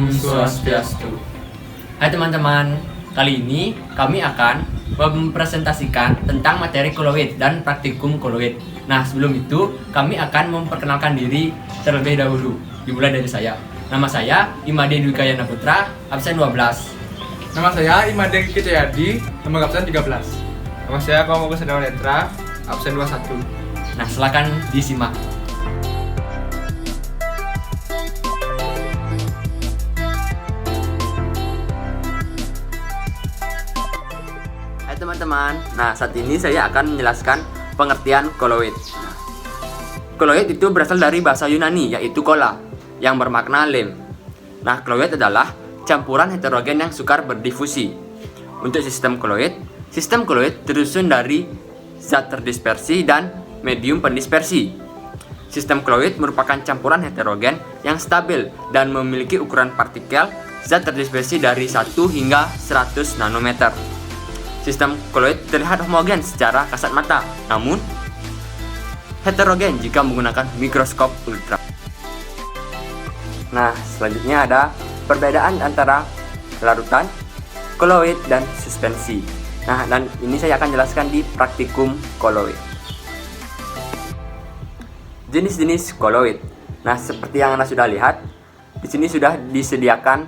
Om Swastiastu. Hai teman-teman, kali ini kami akan mempresentasikan tentang materi koloid dan praktikum koloid. Nah, sebelum itu kami akan memperkenalkan diri terlebih dahulu. Dimulai dari saya. Nama saya Imade Dwi Gayana Putra, absen 12. Nama saya Imade Kiki Cahyadi, nomor absen 13. Nama saya Komodo Sedang Netra, absen 21. Nah, silakan disimak. Hai teman-teman, nah saat ini saya akan menjelaskan pengertian koloid. Koloid itu berasal dari bahasa Yunani, yaitu kola, yang bermakna lem. Nah, koloid adalah campuran heterogen yang sukar berdifusi. Untuk sistem koloid tersusun dari zat terdispersi dan medium pendispersi. Sistem koloid merupakan campuran heterogen yang stabil dan memiliki ukuran partikel zat terdispersi dari 1 hingga 100 nanometer. Sistem koloid terlihat homogen secara kasat mata, namun heterogen jika menggunakan mikroskop ultra. Nah, selanjutnya ada perbedaan antara larutan, koloid, dan suspensi. Nah, dan ini saya akan jelaskan di praktikum koloid. Jenis-jenis koloid. Nah, seperti yang Anda sudah lihat, di sini sudah disediakan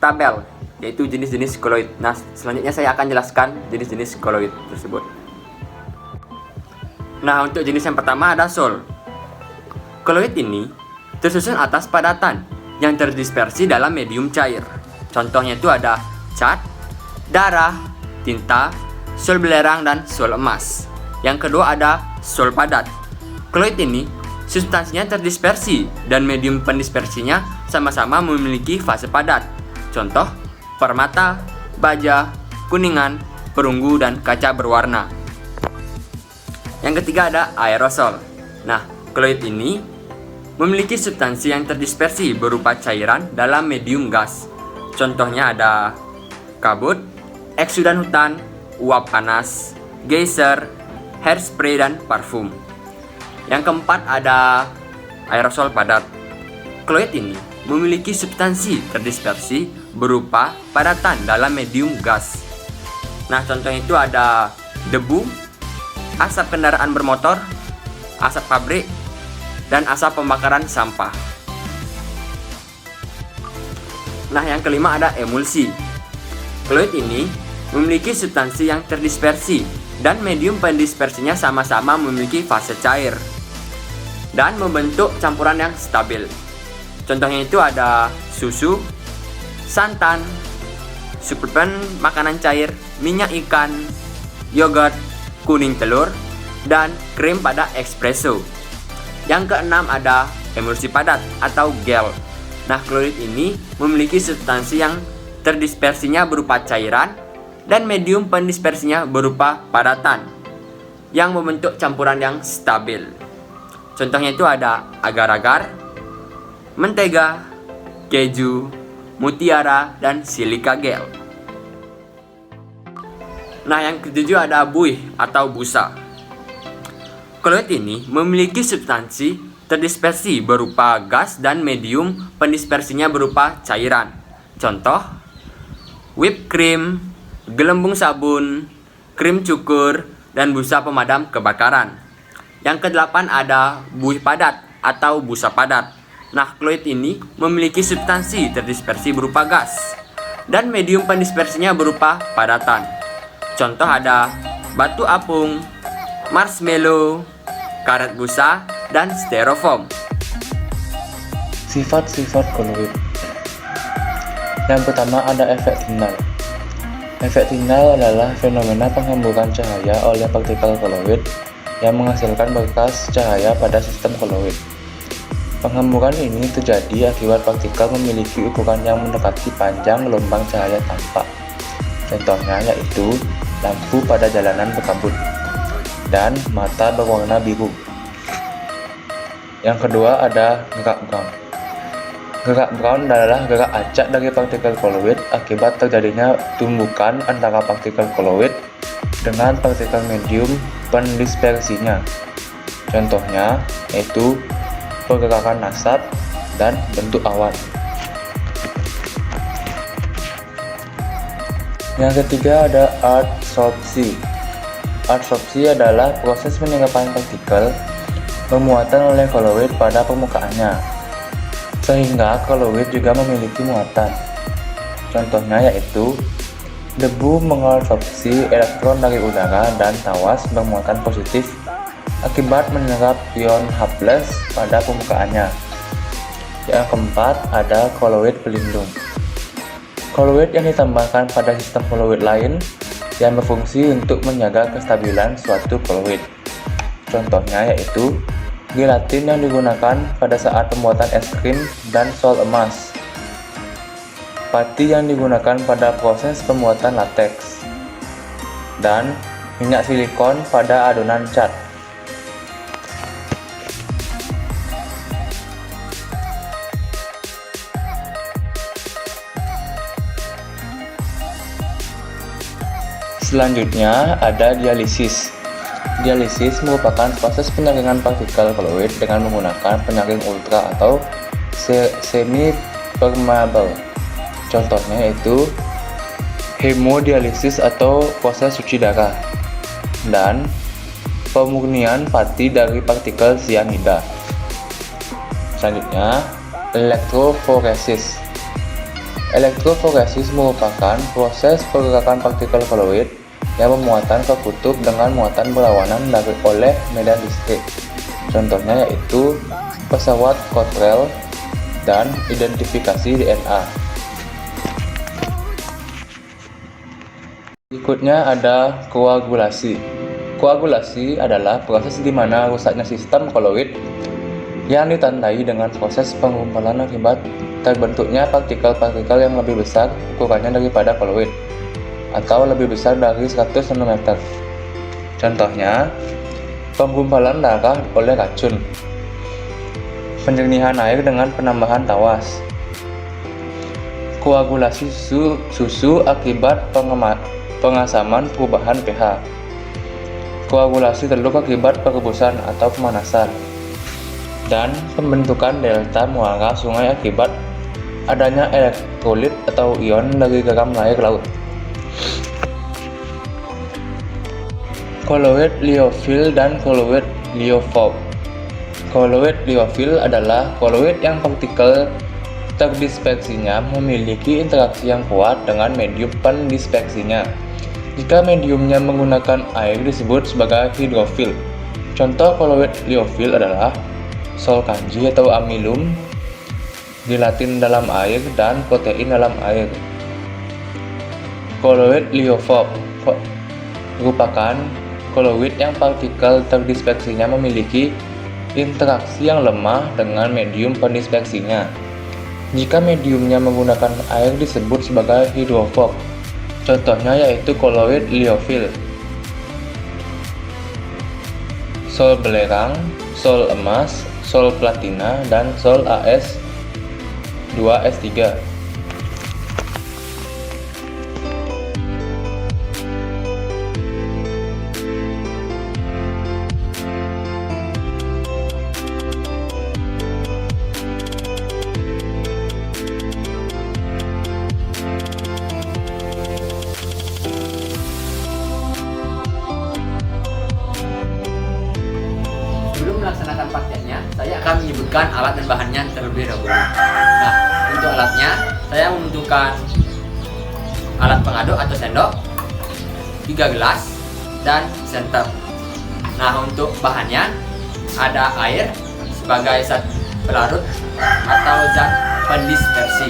tabel, yaitu jenis-jenis koloid. Nah, selanjutnya saya akan jelaskan jenis-jenis koloid tersebut. Nah, untuk jenis yang pertama ada sol. Koloid ini tersusun atas padatan yang terdispersi dalam medium cair. Contohnya itu ada cat, darah, tinta, sol belerang, dan sol emas. Yang kedua ada sol padat. Koloid ini substansinya terdispersi dan medium pendispersinya sama-sama memiliki fase padat. Contoh, permata, baja, kuningan, perunggu, dan kaca berwarna. Yang ketiga ada aerosol. Nah, koloid ini memiliki substansi yang terdispersi berupa cairan dalam medium gas. Contohnya ada kabut, eksudan hutan, uap panas, geyser, hairspray, dan parfum. Yang keempat ada aerosol padat. Koloid ini memiliki substansi terdispersi berupa padatan dalam medium gas. Nah, contohnya itu ada debu, asap kendaraan bermotor, asap pabrik, dan asap pembakaran sampah. Nah, yang kelima ada emulsi. Koloid ini memiliki substansi yang terdispersi dan medium pendispersinya sama-sama memiliki fase cair dan membentuk campuran yang stabil. Contohnya itu ada susu, santan, suplemen makanan cair, minyak ikan, yogurt, kuning telur, dan krim pada espresso. Yang keenam ada emulsi padat atau gel. Nah, koloid ini memiliki substansi yang terdispersinya berupa cairan dan medium pendispersinya berupa padatan yang membentuk campuran yang stabil. Contohnya itu ada agar-agar, mentega, keju, mutiara, dan silika gel. Nah, yang ketujuh ada buih atau busa. Koloid ini memiliki substansi terdispersi berupa gas dan medium pendispersinya berupa cairan. Contoh, whipped cream, gelembung sabun, krim cukur, dan busa pemadam kebakaran. Yang kedelapan ada buih padat atau busa padat. Nah, koloid ini memiliki substansi terdispersi berupa gas dan medium pendispersinya berupa padatan. Contoh ada batu apung, marshmallow, karet busa, dan styrofoam. Sifat-sifat koloid. Yang pertama ada efek Tinel. Efek Tinel adalah fenomena penghamburan cahaya oleh partikel koloid yang menghasilkan berkas cahaya pada sistem koloid. Penghamburan ini terjadi akibat partikel memiliki ukuran yang mendekati panjang gelombang cahaya tampak. Contohnya yaitu lampu pada jalanan berkabut dan mata berwarna biru. Yang kedua ada gerak Brown. Gerak Brown adalah gerak acak dari partikel koloid akibat terjadinya tumbukan antara partikel koloid dengan partikel medium pendispersinya. Contohnya yaitu pergerakan asap dan bentuk awan. Yang ketiga ada adsorpsi. Adsorpsi adalah proses penyerapan partikel bermuatan oleh koloid pada permukaannya, sehingga koloid juga memiliki muatan. Contohnya yaitu debu mengadsorpsi elektron dari udara dan tawas bermuatan positif akibat menyerap ion H+ pada permukaannya. Yang keempat ada koloid pelindung. Koloid yang ditambahkan pada sistem koloid lain yang berfungsi untuk menjaga kestabilan suatu koloid. Contohnya yaitu gelatin yang digunakan pada saat pembuatan es krim dan sol emas, pati yang digunakan pada proses pembuatan lateks, dan minyak silikon pada adonan cat. Selanjutnya ada dialisis. Dialisis merupakan proses penyaringan partikel koloid dengan menggunakan penyaring ultra atau semi-permeable. Contohnya yaitu hemodialisis atau proses cuci darah, dan pemurnian pati dari partikel sianida. Selanjutnya, elektroforesis. Elektroforesis merupakan proses pergerakan partikel koloid yang bermuatan ke kutub dengan muatan berlawanan oleh medan listrik. Contohnya yaitu pesawat Cottrell dan identifikasi DNA. Berikutnya ada koagulasi. Koagulasi adalah proses di mana rusaknya sistem koloid yang ditandai dengan proses penggumpalan akibat terbentuknya partikel-partikel yang lebih besar ukurannya daripada koloid atau lebih besar dari 100 nm. Contohnya, penggumpalan darah oleh racun, penjernihan air dengan penambahan tawas, koagulasi susu akibat pengasaman perubahan pH, koagulasi telur akibat perebusan atau pemanasan, dan pembentukan delta muara sungai akibat adanya elektrolit atau ion dari garam air laut. Koloid liofil dan koloid liofob. Koloid liofil adalah koloid yang partikel terdispersinya memiliki interaksi yang kuat dengan medium pendispersinya. Jika mediumnya menggunakan air disebut sebagai hidrofil. Contoh koloid liofil adalah sol kanji atau amilum, gelatin dalam air, dan protein dalam air. Koloid liofob merupakan koloid yang partikel terdispersinya memiliki interaksi yang lemah dengan medium pendispersinya. Jika mediumnya menggunakan air disebut sebagai hidrofob. Contohnya yaitu koloid liofil, sol belerang, sol emas, sol platina, dan sol As2S3. Sebelum melaksanakan prakteknya, saya akan menyebutkan alat dan bahannya terlebih dahulu. Nah, untuk alatnya, saya membutuhkan alat pengaduk atau sendok, 3 gelas, dan senter. Nah, untuk bahannya, ada air sebagai zat pelarut atau zat pendispersi.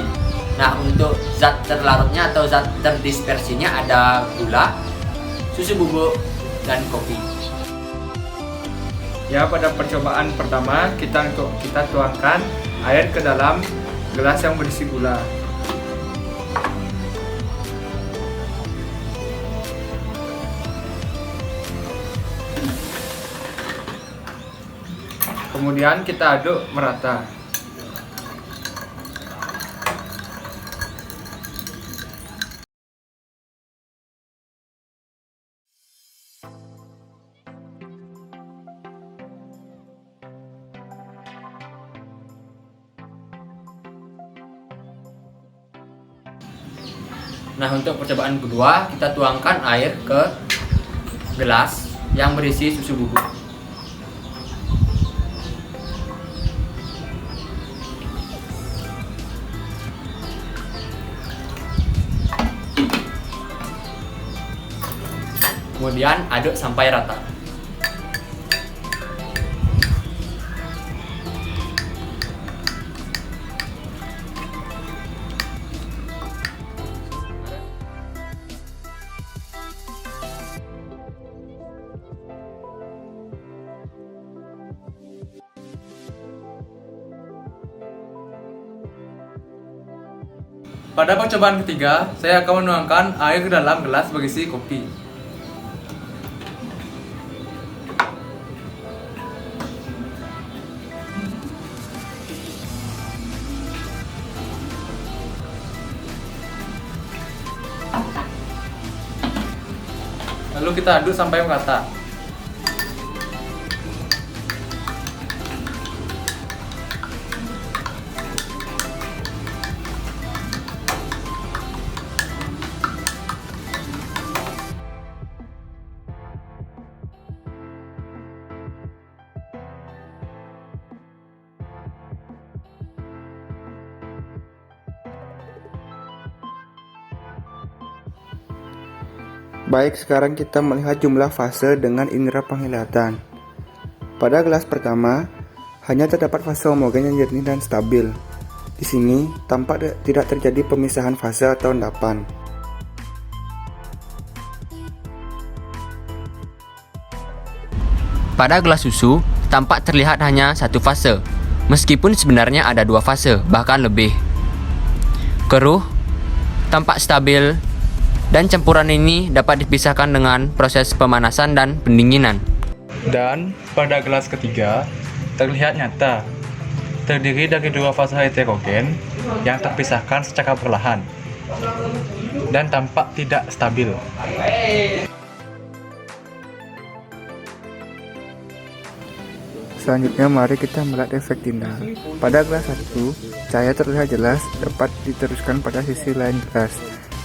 Nah, untuk zat terlarutnya atau zat terdispersinya ada gula, susu bubuk, dan kopi. Ya, pada percobaan pertama kita tuangkan air ke dalam gelas yang berisi gula. Kemudian kita aduk merata. Nah, untuk percobaan kedua, kita tuangkan air ke gelas yang berisi susu bubuk. Kemudian aduk sampai rata. Pada percobaan ketiga, saya akan menuangkan air ke dalam gelas berisi kopi. Lalu kita aduk sampai merata. Baik, sekarang kita melihat jumlah fase dengan indera penglihatan. Pada gelas pertama, hanya terdapat fase homogen yang jernih dan stabil. Di sini, tampak tidak terjadi pemisahan fase atau endapan. Pada gelas susu, tampak terlihat hanya satu fase, meskipun sebenarnya ada dua fase, bahkan lebih. Keruh, tampak stabil, dan campuran ini dapat dipisahkan dengan proses pemanasan dan pendinginan. Dan pada gelas ketiga, terlihat nyata terdiri dari dua fase heterogen yang terpisahkan secara perlahan dan tampak tidak stabil. Selanjutnya mari kita melihat efek Tyndall. Pada gelas 1, cahaya terlihat jelas dapat diteruskan pada sisi lain gelas.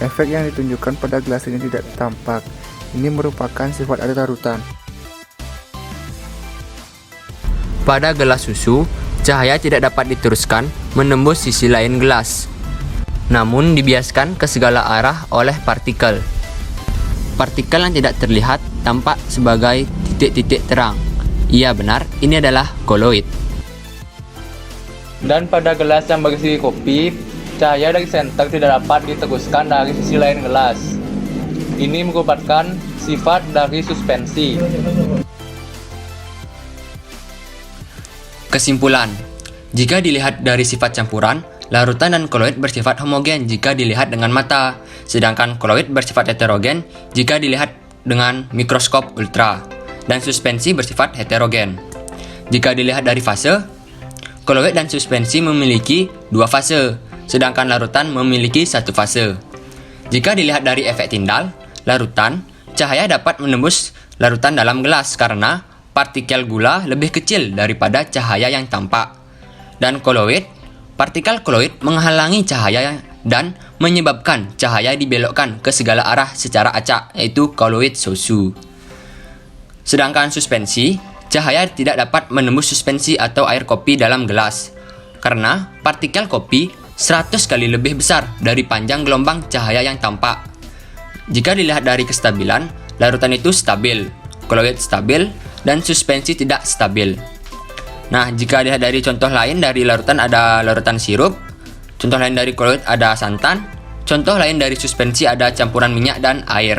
Efek yang ditunjukkan pada gelas ini tidak tampak. Ini merupakan sifat air larutan. Pada gelas susu, cahaya tidak dapat diteruskan menembus sisi lain gelas, namun dibiaskan ke segala arah oleh partikel. Partikel yang tidak terlihat tampak sebagai titik-titik terang. Iya benar, ini adalah koloid. Dan pada gelas yang berisi kopi, cahaya dari senter tidak dapat diteruskan dari sisi lain gelas. Ini merupakan sifat dari suspensi. Kesimpulan, jika dilihat dari sifat campuran, larutan dan koloid bersifat homogen jika dilihat dengan mata, sedangkan koloid bersifat heterogen jika dilihat dengan mikroskop ultra, dan suspensi bersifat heterogen. Jika dilihat dari fase, koloid dan suspensi memiliki dua fase, sedangkan larutan memiliki satu fase. Jika dilihat dari efek Tyndall, larutan, cahaya dapat menembus larutan dalam gelas karena partikel gula lebih kecil daripada cahaya yang tampak. Dan koloid, partikel koloid menghalangi cahaya dan menyebabkan cahaya dibelokkan ke segala arah secara acak, yaitu koloid susu. Sedangkan suspensi, cahaya tidak dapat menembus suspensi atau air kopi dalam gelas karena partikel kopi 100 kali lebih besar dari panjang gelombang cahaya yang tampak. Jika dilihat dari kestabilan, larutan itu stabil, koloid stabil, dan suspensi tidak stabil. Nah, jika dilihat dari contoh lain, dari larutan ada larutan sirup, contoh lain dari koloid ada santan, contoh lain dari suspensi ada campuran minyak dan air.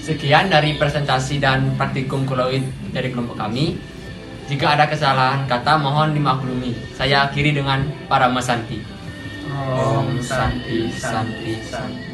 Sekian dari presentasi dan praktikum koloid dari kelompok kami. Jika ada kesalahan kata mohon dimaklumi. Saya akhiri dengan Paramasanti. Om Santi Santi Santi.